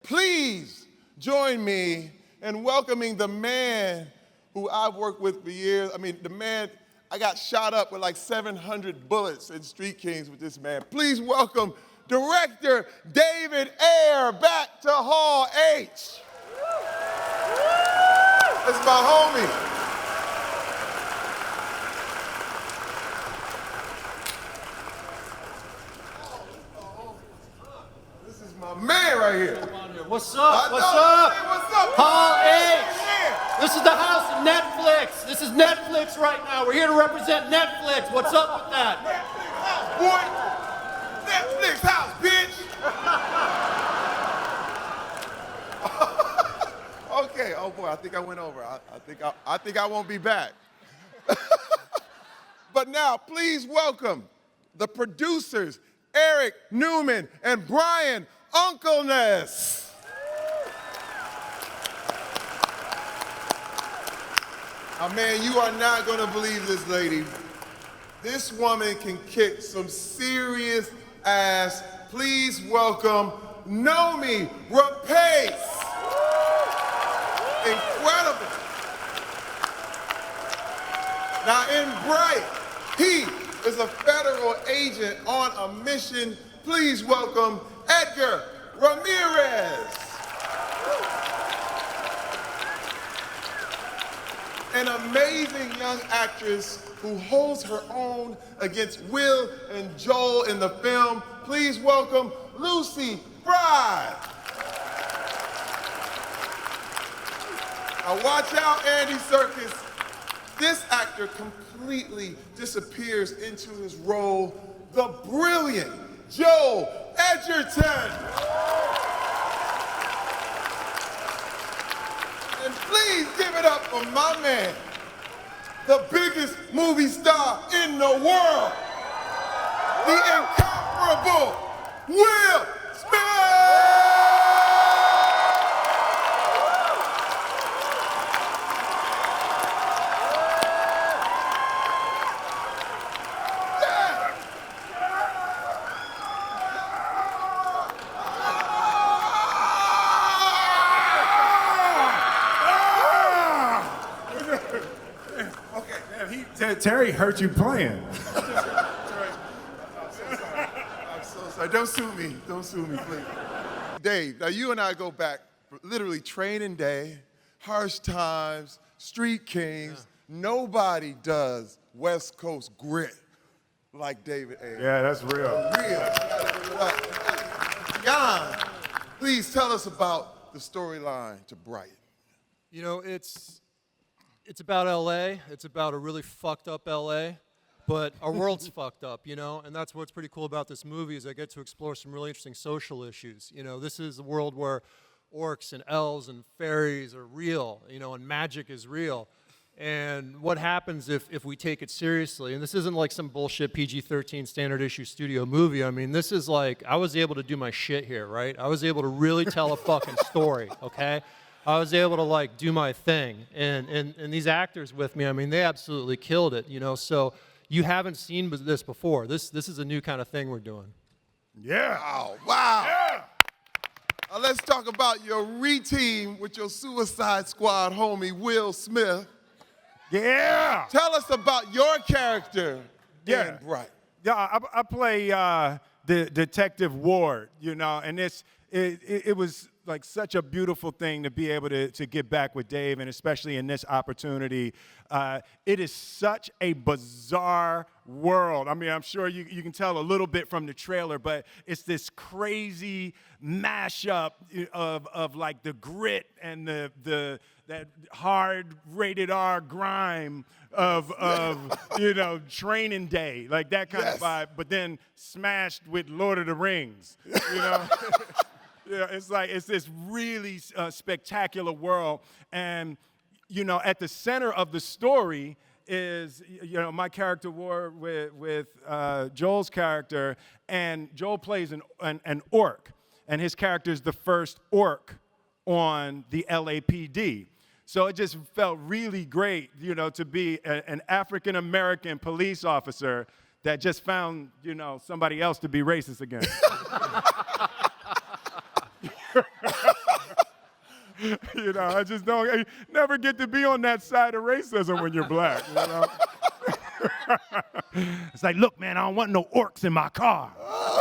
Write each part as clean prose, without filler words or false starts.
please join me in welcoming the man who I've worked with for years. I mean, the man, I got shot up with like 700 bullets in Street Kings with this man. Please welcome director David Ayer back to Hall H. That's my homie. This is my man right here. What's up? What's up? Hey, what's up? Hall H. Yeah. This is the house of Netflix. This is Netflix right now. We're here to represent Netflix. What's up with that? Netflix house, boy. Netflix house, bitch. Okay. Oh boy, I think I went over. I think I won't be back. But now, please welcome the producers, Eric Newman and Brian Uncleness. Oh, man, you are not going to believe this lady. This woman can kick some serious ass. Please welcome Noomi Rapace. Incredible. Now in Bright, he is a federal agent on a mission. Please welcome Edgar Ramírez. An amazing young actress who holds her own against Will and Joel in the film. Please welcome Lucy Fry. Now watch out, Andy Serkis. This actor completely disappears into his role, the brilliant Joel Edgerton. And please give it up for my man, the biggest movie star in the world, the incomparable Will Smith! Terry hurt you playing. I'm so sorry. Don't sue me. Don't sue me, please. Dave, now you and I go back literally Training Day, Harsh Times, Street Kings. Yeah. Nobody does West Coast grit like David Ayer. Yeah, that's real. Jan, please tell us about the storyline to Bright. You know, it's about LA. It's about a really fucked up LA, but our world's fucked up, you know? And that's what's pretty cool about this movie is I get to explore some really interesting social issues. You know, this is a world where orcs and elves and fairies are real, you know, and magic is real. And what happens if we take it seriously? And this isn't like some bullshit PG-13 standard issue studio movie. I mean, this is like, I was able to do my shit here, right? I was able to really tell a fucking story, okay? I was able to like do my thing, and these actors with me, I mean, they absolutely killed it, you know. So you haven't seen this before. This is a new kind of thing we're doing. Yeah. Wow. Yeah. Let's talk about your re-team with your Suicide Squad homie Will Smith. Yeah. Tell us about your character in Bright. Yeah, I play the Detective Ward, you know, and it was like such a beautiful thing to be able to get back with Dave, and especially in this opportunity. It is such a bizarre world. I mean, I'm sure you can tell a little bit from the trailer, but it's this crazy mashup of like the grit and that hard rated R grime of you know, Training Day, like that kind of vibe, but then smashed with Lord of the Rings, you know. Yeah, it's like, it's this really spectacular world. And, you know, at the center of the story is, you know, my character war with Joel's character, and Joel plays an orc, and his character is the first orc on the LAPD. So it just felt really great, you know, to be an African-American police officer that just found, you know, somebody else to be racist against. You know, I just don't. I never get to be on that side of racism when you're black. You know. It's like, look, man, I don't want no orcs in my car.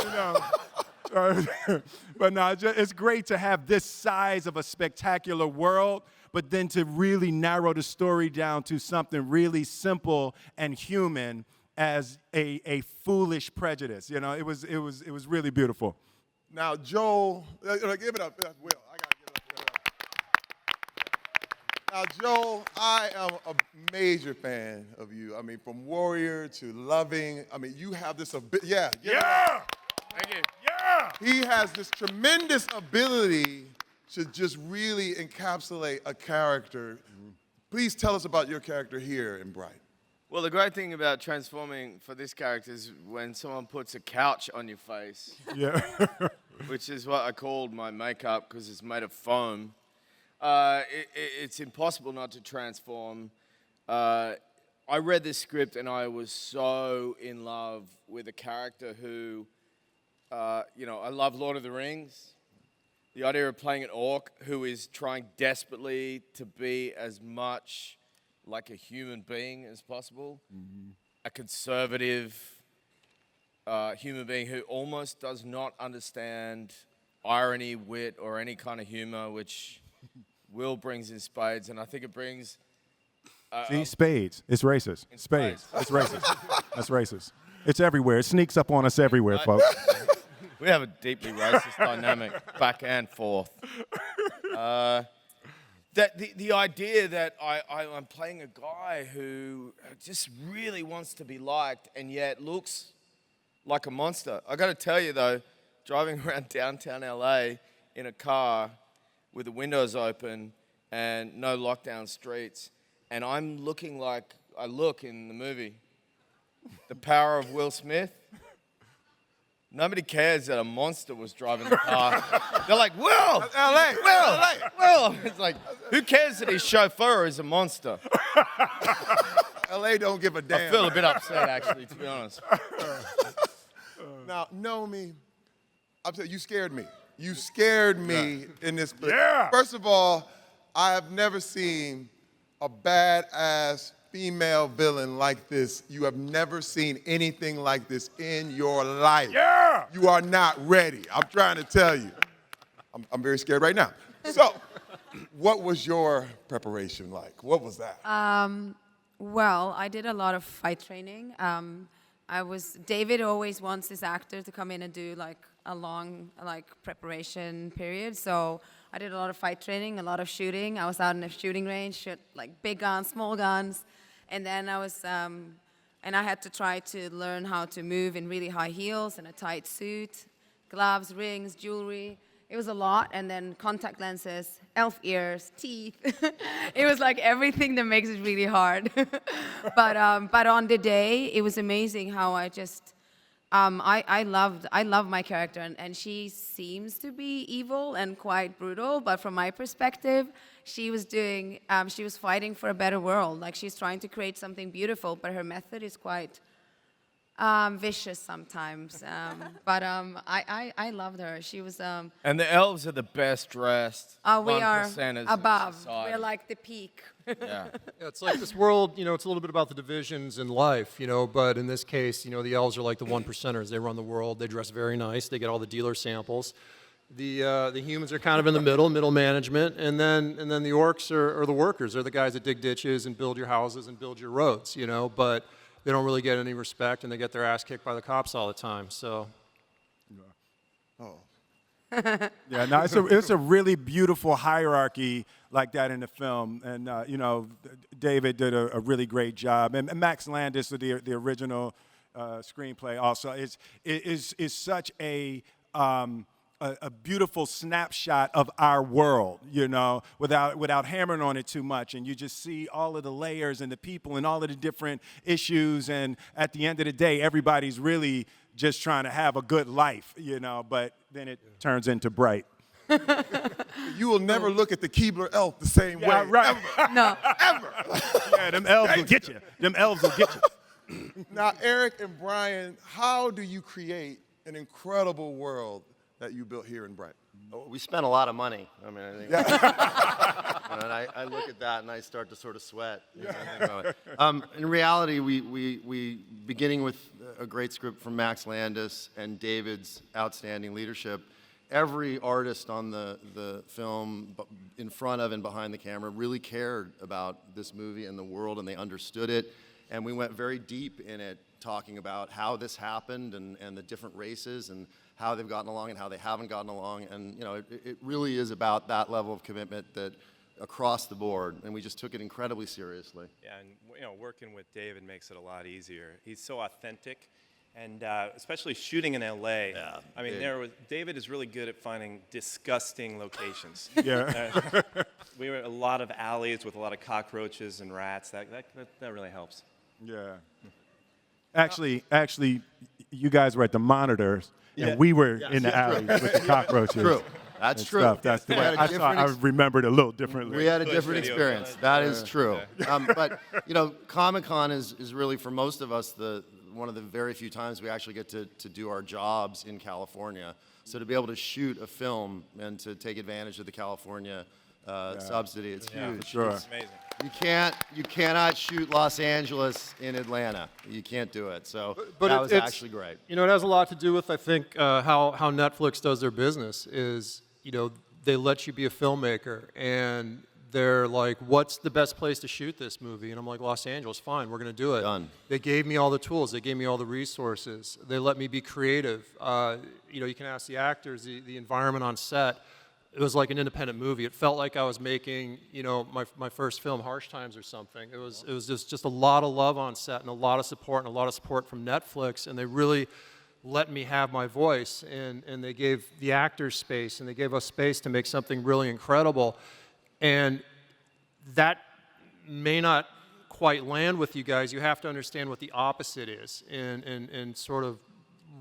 You know. But no, it's great to have this size of a spectacular world, but then to really narrow the story down to something really simple and human as a foolish prejudice. You know, it was really beautiful. Now, Joel, give it up. Will, I gotta give it up. Now, Joel, I am a major fan of you. I mean, from warrior to loving. I mean, you have this ability. Yeah. Thank you. Yeah. He has this tremendous ability to just really encapsulate a character. Please tell us about your character here in Bright. Well, the great thing about transforming for this character is when someone puts a couch on your face, Yeah. which is what I called my makeup because it's made of foam. It's impossible not to transform. I read this script and I was so in love with a character who, I love Lord of the Rings. The idea of playing an orc who is trying desperately to be as much like a human being as possible, a conservative human being who almost does not understand irony, wit, or any kind of humor, which Will brings in spades, and I think it brings... See, spades. It's racist. Spades. It's racist. That's racist. It's everywhere. It sneaks up on us everywhere, folks. We have a deeply racist dynamic back and forth. That the idea that I'm playing a guy who just really wants to be liked and yet looks like a monster. I got to tell you though, driving around downtown LA in a car with the windows open and no lockdown streets, and I'm looking like I look in the movie, The Power of Will Smith. Nobody cares that a monster was driving the car. They're like, Will! LA! Will! It's like, who cares that his chauffeur is a monster? LA don't give a damn. I feel a bit upset, actually, to be honest. Now, Noomi, I'm saying you scared me. You scared me in this clip. Yeah. First of all, I have never seen a badass female villain like this. You have never seen anything like this in your life. Yeah. You are not ready. I'm trying to tell you. I'm very scared right now. So, what was your preparation like? What was that? Well, I did a lot of fight training. David always wants his actor to come in and do like a long preparation period. So I did a lot of fight training, a lot of shooting. I was out in a shooting range, shot like big guns, small guns. And then I had to try to learn how to move in really high heels and a tight suit, gloves, rings, jewelry. It was a lot, and then contact lenses, elf ears, teeth. It was like everything that makes it really hard. But on the day, it was amazing how I just, I love my character, and she seems to be evil and quite brutal, but from my perspective, she was fighting for a better world. Like, she's trying to create something beautiful, but her method is quite vicious sometimes. But I loved her. She was... And the elves are the best dressed. We are 1%ers above. of society. We're like the peak. Yeah. Yeah, it's like this world, it's a little bit about the divisions in life, but in this case, the elves are like the 1%ers. They run the world. They dress very nice. They get all the dealer samples. The humans are kind of in the middle management, and then the orcs are the workers. They're the guys that dig ditches and build your houses and build your roads, but they don't really get any respect, and they get their ass kicked by the cops all the time, so. Yeah, no, it's a really beautiful hierarchy like that in the film, and David did a really great job, and Max Landis, the original screenplay, also is such a beautiful snapshot of our world, without hammering on it too much, and you just see all of the layers and the people and all of the different issues, and at the end of the day, everybody's really just trying to have a good life, but then it turns into Bright. You will never look at the Keebler elf the same way. Right. Ever. No. Ever. Yeah, them elves will get you. Them elves will get you. Now, Eric and Brian, how do you create an incredible world that you built here in Bright? We spent a lot of money. I mean, I think. And I look at that and I start to sort of sweat. As I think about it. In reality, we beginning with a great script from Max Landis and David's outstanding leadership. Every artist on the film, in front of and behind the camera, really cared about this movie and the world, and they understood it. And we went very deep in it, talking about how this happened and the different races and how they've gotten along and how they haven't gotten along. And it really is about that level of commitment that across the board, and we just took it incredibly seriously. Yeah, and working with David makes it a lot easier. He's so authentic, and especially shooting in LA. Yeah, I mean, David is really good at finding disgusting locations. Yeah. We were in a lot of alleys with a lot of cockroaches and rats. That really helps. Yeah. Actually, you guys were at the monitors, and we were in the alley with the cockroaches. True. That's true. Stuff. That's the way I remembered it a little differently. We had a different experience. That is true. But Comic-Con is really, for most of us, one of the very few times we actually get to do our jobs in California. So to be able to shoot a film and to take advantage of the California subsidy, it's huge. Sure. It's amazing. You cannot shoot Los Angeles in Atlanta. You can't do it. So But that was it's actually great. It has a lot to do with, I think, how Netflix does their business is, they let you be a filmmaker, and they're like, what's the best place to shoot this movie? And I'm like, Los Angeles, fine, we're going to do it. Done. They gave me all the tools. They gave me all the resources. They let me be creative. You can ask the actors, the environment on set. It was like an independent movie. It felt like I was making, my first film, Harsh Times or something. It was just a lot of love on set and a lot of support from Netflix, and they really let me have my voice, and they gave the actors space, and they gave us space to make something really incredible. And that may not quite land with you guys. You have to understand what the opposite is, and sort of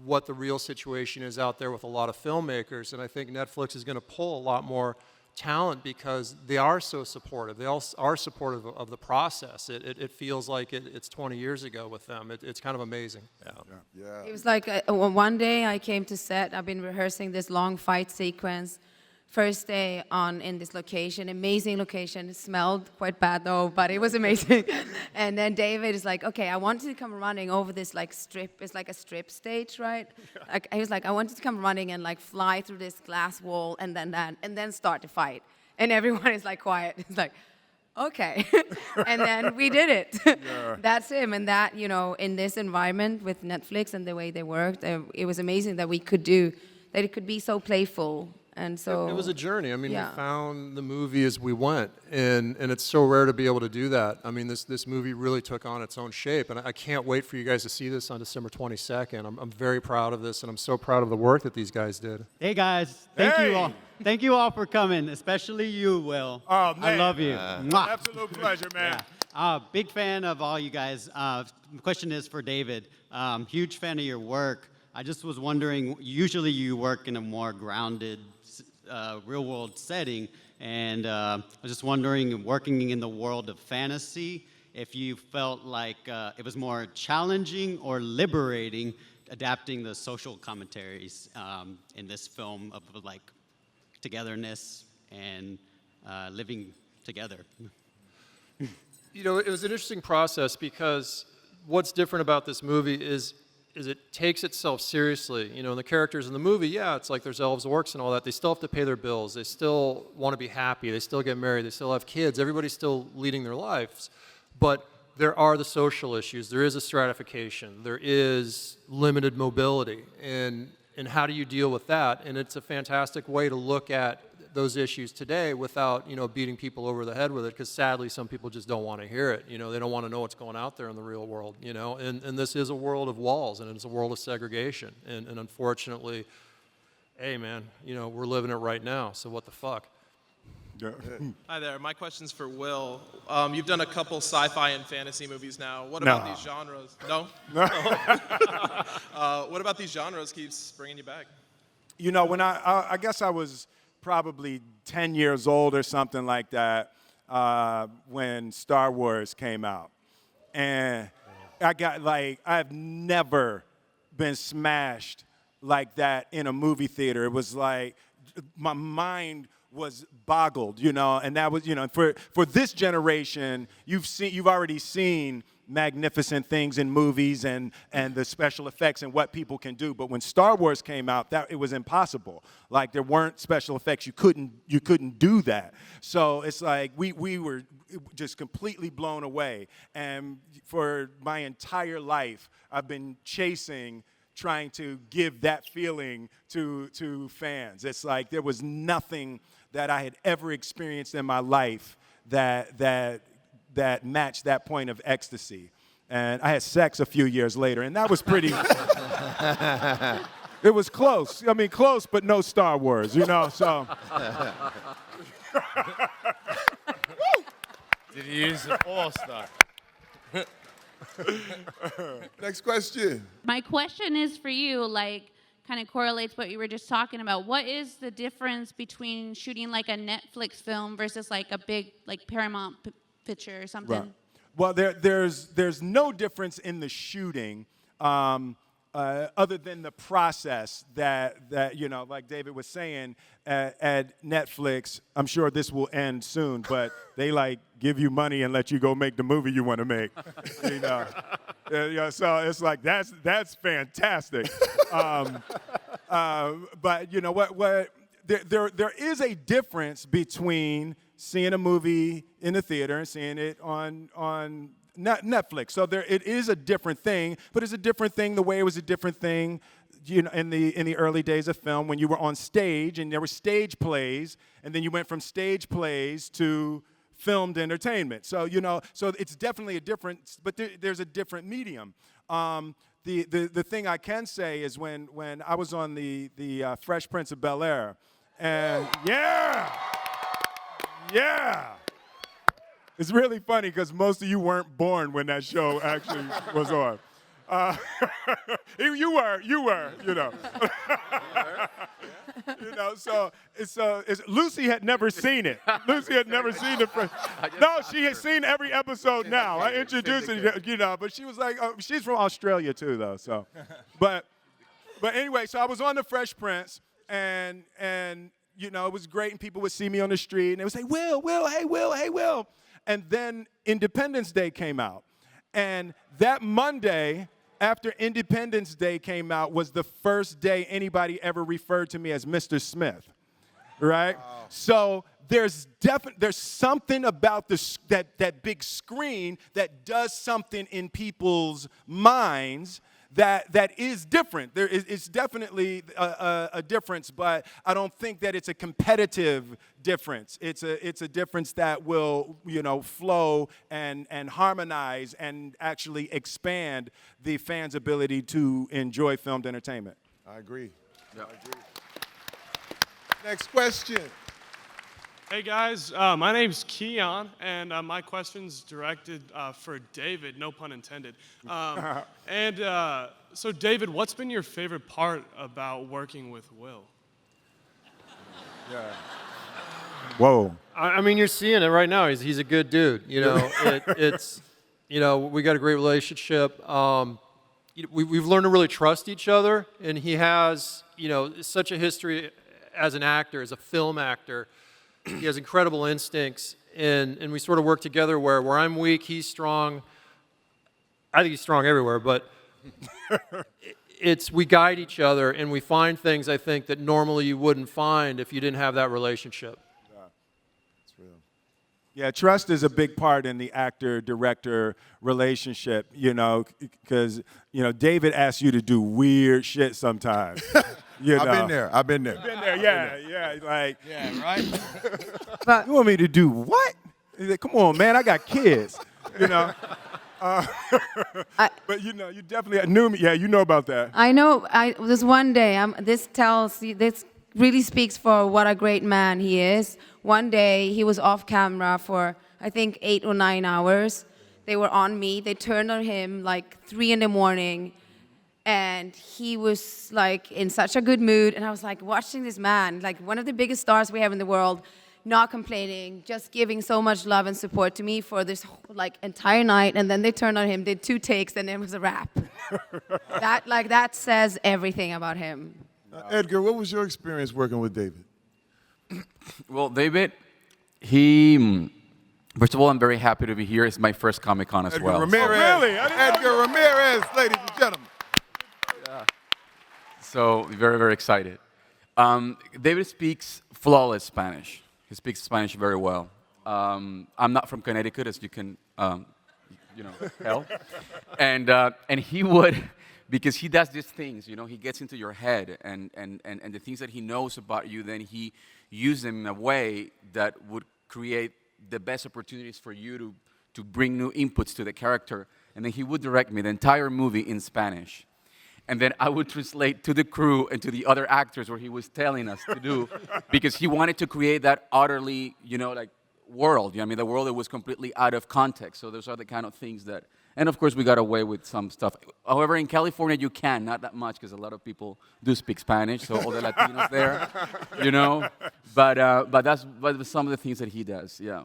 what the real situation is out there with a lot of filmmakers. And I think Netflix is going to pull a lot more talent because they are so supportive. They all are supportive of the process. It feels like it's 20 years ago with them. It's kind of amazing. Yeah. It was like one day I came to set. I've been rehearsing this long fight sequence. First day in this location, amazing location. It smelled quite bad though, but it was amazing. And then David is like, okay, I want you to come running over this strip. It's like a strip stage, right? He was like, I want you to come running and fly through this glass wall and then start the fight. And everyone is quiet. It's like, okay. And then we did it. Yeah. That's him. And that, in this environment with Netflix and the way they worked, it was amazing that it could be so playful. And so it was a journey. I mean, yeah. We found the movie as we went, and it's so rare to be able to do that. I mean, this movie really took on its own shape, and I can't wait for you guys to see this on December 22nd. I'm very proud of this, and I'm so proud of the work that these guys did. Hey guys, thank you all. Thank you all for coming, especially you, Will. Oh, man. I love you. Mwah. Absolute pleasure, man. Yeah. Big fan of all you guys. The question is for David. Huge fan of your work. I just was wondering, usually you work in a more grounded, real-world setting, and I was just wondering, working in the world of fantasy, if you felt like it was more challenging or liberating adapting the social commentaries in this film of togetherness and living together. It was an interesting process because what's different about this movie is it takes itself seriously. The characters in the movie, it's like there's elves, orcs, and all that. They still have to pay their bills. They still want to be happy. They still get married. They still have kids. Everybody's still leading their lives. But there are the social issues. There is a stratification. There is limited mobility. And how do you deal with that? And it's a fantastic way to look at those issues today without, beating people over the head with it, because sadly some people just don't want to hear it. They don't want to know what's going out there in the real world, and this is a world of walls, and it's a world of segregation, and unfortunately, hey man, we're living it right now, so what the fuck? Yeah. Hi there, my question's for Will. You've done a couple sci-fi and fantasy movies now. What about these genres? No? What about these genres keeps bringing you back? When I guess I was probably 10 years old or something like that when Star Wars came out. And I got I've never been smashed like that in a movie theater. It was like my mind was boggled, you know, and that was, you know, for this generation, you've already seen magnificent things in movies and the special effects and what people can do. But when Star Wars came out, it was impossible. Like, there weren't special effects. You couldn't do that. So it's like we were just completely blown away. And for my entire life, I've been trying to give that feeling to fans. It's like there was nothing that I had ever experienced in my life that matched that point of ecstasy. And I had sex a few years later, and that was pretty, it was close. I mean, close, but no Star Wars, you know, so. Did you use the Force, though? Next question. My question is for you, like, kind of correlates what you were just talking about. What is the difference between shooting like a Netflix film versus like a big, like Paramount picture or something? Right. Well, there's no difference in the shooting other than the process that you know, like David was saying, at Netflix, I'm sure this will end soon, but they like give you money and let you go make the movie you want to make. You know? Yeah, so it's like that's fantastic. But you know what there is a difference between seeing a movie in the theater and seeing it on Netflix. So it is a different thing, but it's a different thing the way it was a different thing, you know, in the early days of film when you were on stage and there were stage plays, and then you went from stage plays to filmed entertainment. So, you know, so it's definitely a difference, but there's a different medium. The thing I can say is when I was on the Fresh Prince of Bel-Air, and yeah. It's really funny because most of you weren't born when that show actually was on. You were, you know. You know, so Lucy had never seen it. Lucy had never seen it. No, she has seen every episode now. I introduced it, you know, but she was like, oh, she's from Australia too, though. So, but anyway, so I was on the Fresh Prince, and you know, it was great, and people would see me on the street, and they would say, Will, hey, Will. And then Independence Day came out. And that Monday, after Independence Day came out, was the first day anybody ever referred to me as Mr. Smith, right? Wow. So there's something about that big screen that does something in people's minds that is different. It's definitely a difference, but I don't think that it's a competitive difference. It's a difference that will, you know, flow and harmonize and actually expand the fans' ability to enjoy filmed entertainment. I agree. Yeah. I agree. Next question. Hey guys, my name's Keon, and my question's directed for David, no pun intended. So David, what's been your favorite part about working with Will? Yeah. Whoa. I mean, you're seeing it right now. He's a good dude. You know, it's, you know, we got a great relationship. We've learned to really trust each other, and he has, you know, such a history as an actor, as a film actor. He has incredible instincts, and we sort of work together where I'm weak, he's strong. I think he's strong everywhere, but we guide each other, and we find things, I think, that normally you wouldn't find if you didn't have that relationship. Yeah, it's real. Yeah, trust is a big part in the actor-director relationship, you know, because, you know, David asks you to do weird shit sometimes. You know. I've been there. You've been there, yeah, like. Yeah, right? But you want me to do what? He's like, come on, man, I got kids, you know. But you know, you definitely knew me. Yeah, you know about that. I know. This one day, this really speaks for what a great man he is. One day, he was off camera for, I think, 8 or 9 hours. They were on me. They turned on him like 3 in the morning. And he was like in such a good mood. And I was like watching this man, like one of the biggest stars we have in the world, not complaining, just giving so much love and support to me for this like entire night. And then they turned on him, did 2 takes, and it was a wrap. That says everything about him. Edgar, what was your experience working with David? Well, David, he. First of all, I'm very happy to be here. It's my first Comic-Con as well. Ramirez. Oh, really? Edgar Ramírez, ladies and gentlemen. So very, very excited. David speaks flawless Spanish. He speaks Spanish very well. I'm not from Connecticut, as you can, tell. And he would, because he does these things, he gets into your head, and the things that he knows about you, then he uses them in a way that would create the best opportunities for you to bring new inputs to the character. And then he would direct me the entire movie in Spanish. And then I would translate to the crew and to the other actors what he was telling us to do, because he wanted to create that utterly, world. The world that was completely out of context. So those are the kind of things that, and of course we got away with some stuff. However, in California you can, not that much, because a lot of people do speak Spanish, so all the Latinos there, But that's some of the things that he does, yeah.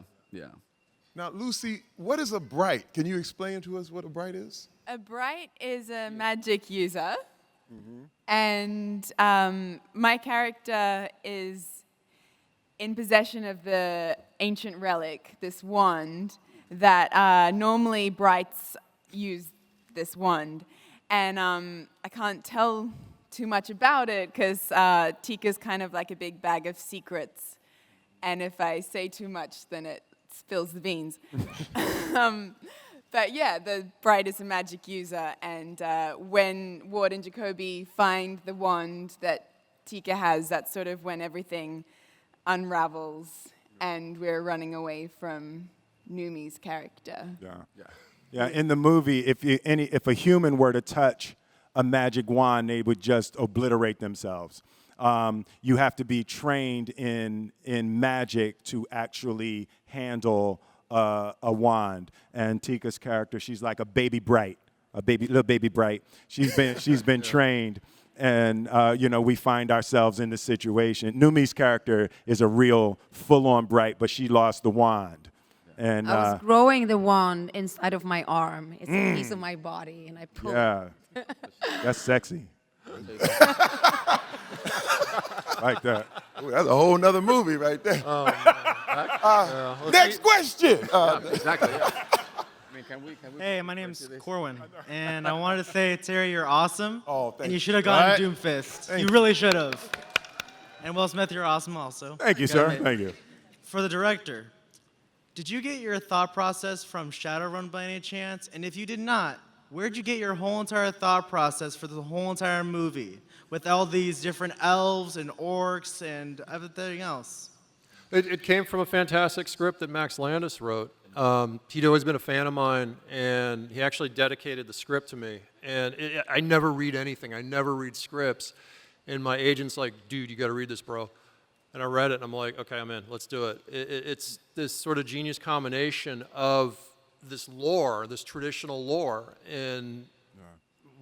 Now, Lucy, what is a bright? Can you explain to us what a bright is? A bright is a magic user, and my character is in possession of the ancient relic, this wand, that normally brights use this wand. And I can't tell too much about it because Tika's kind of like a big bag of secrets. And if I say too much, then it spills the beans. But yeah, the bright is a magic user. And when Ward and Jakoby find the wand that Tika has, that's sort of when everything unravels and we're running away from Noomi's character. Yeah. In the movie, if a human were to touch a magic wand, they would just obliterate themselves. You have to be trained in magic to actually handle a wand. And Tika's character, she's like a baby bright, little baby bright. She's been trained. And, we find ourselves in this situation. Noomi's character is a real full-on bright, but she lost the wand. And I was growing the wand inside of my arm. It's a piece of my body, and I pull it. Yeah, that's sexy. Like that. Ooh, that's a whole nother movie right there. Next question. Exactly, yeah. Can we Hey, my name's Corwin, and I wanted to say, Terry, you're awesome. Oh, thank and you you. should have gone to Doomfist. You really should have. And Will Smith, you're awesome also. Thank you, sir. Thank you. For the director, did you get your thought process from Shadowrun by any chance? And if you did not, where'd you get your whole entire thought process for the whole entire movie with all these different elves and orcs and everything else? It came from a fantastic script that Max Landis wrote. He'd always been a fan of mine, and he actually dedicated the script to me. And I never read anything. I never read scripts. And my agent's like, dude, you got to read this, bro. And I read it, and I'm like, okay, I'm in. Let's do it. It's this sort of genius combination of this lore, this traditional lore, and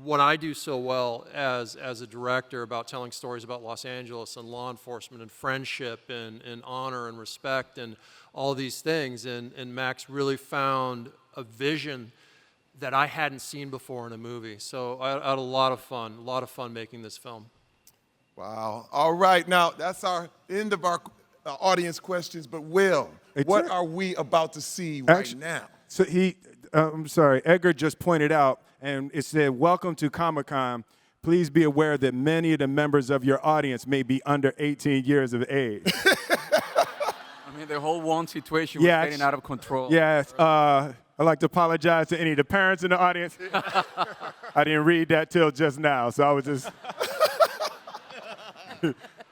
what I do so well as a director about telling stories about Los Angeles and law enforcement and friendship and honor and respect and all these things. And Max really found a vision that I hadn't seen before in a movie. So I had a lot of fun making this film. Wow. All right. Now, that's our end of our audience questions. But, Will, what are we about to see right now? So I'm sorry, Edgar just pointed out, and it said, welcome to Comic-Con. Please be aware that many of the members of your audience may be under 18 years of age. I mean, the whole wand situation was getting out of control. Yes. I'd like to apologize to any of the parents in the audience. I didn't read that till just now, so I was just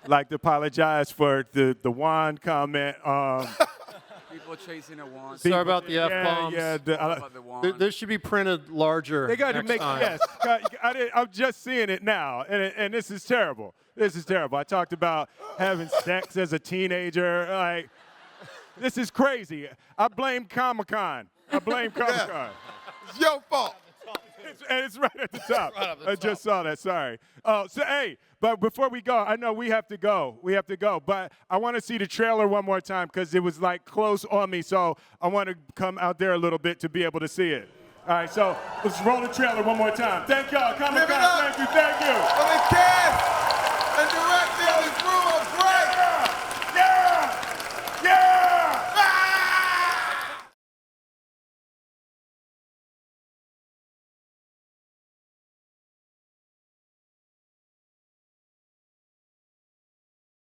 like to apologize for the wand comment. People chasing a wand. Sorry about the F-bombs. Yeah, this should be printed larger. They got to make yes. I'm just seeing it now, and this is terrible. This is terrible. I talked about having sex as a teenager. Like, this is crazy. I blame Comic-Con. It's your fault. And it's right at the top. I just saw that. Sorry. But before we go, I know we have to go. But I want to see the trailer one more time because it was like close on me. So I want to come out there a little bit to be able to see it. All right. So let's roll the trailer one more time. Thank y'all. Comic-Con. Thank you. For the cast.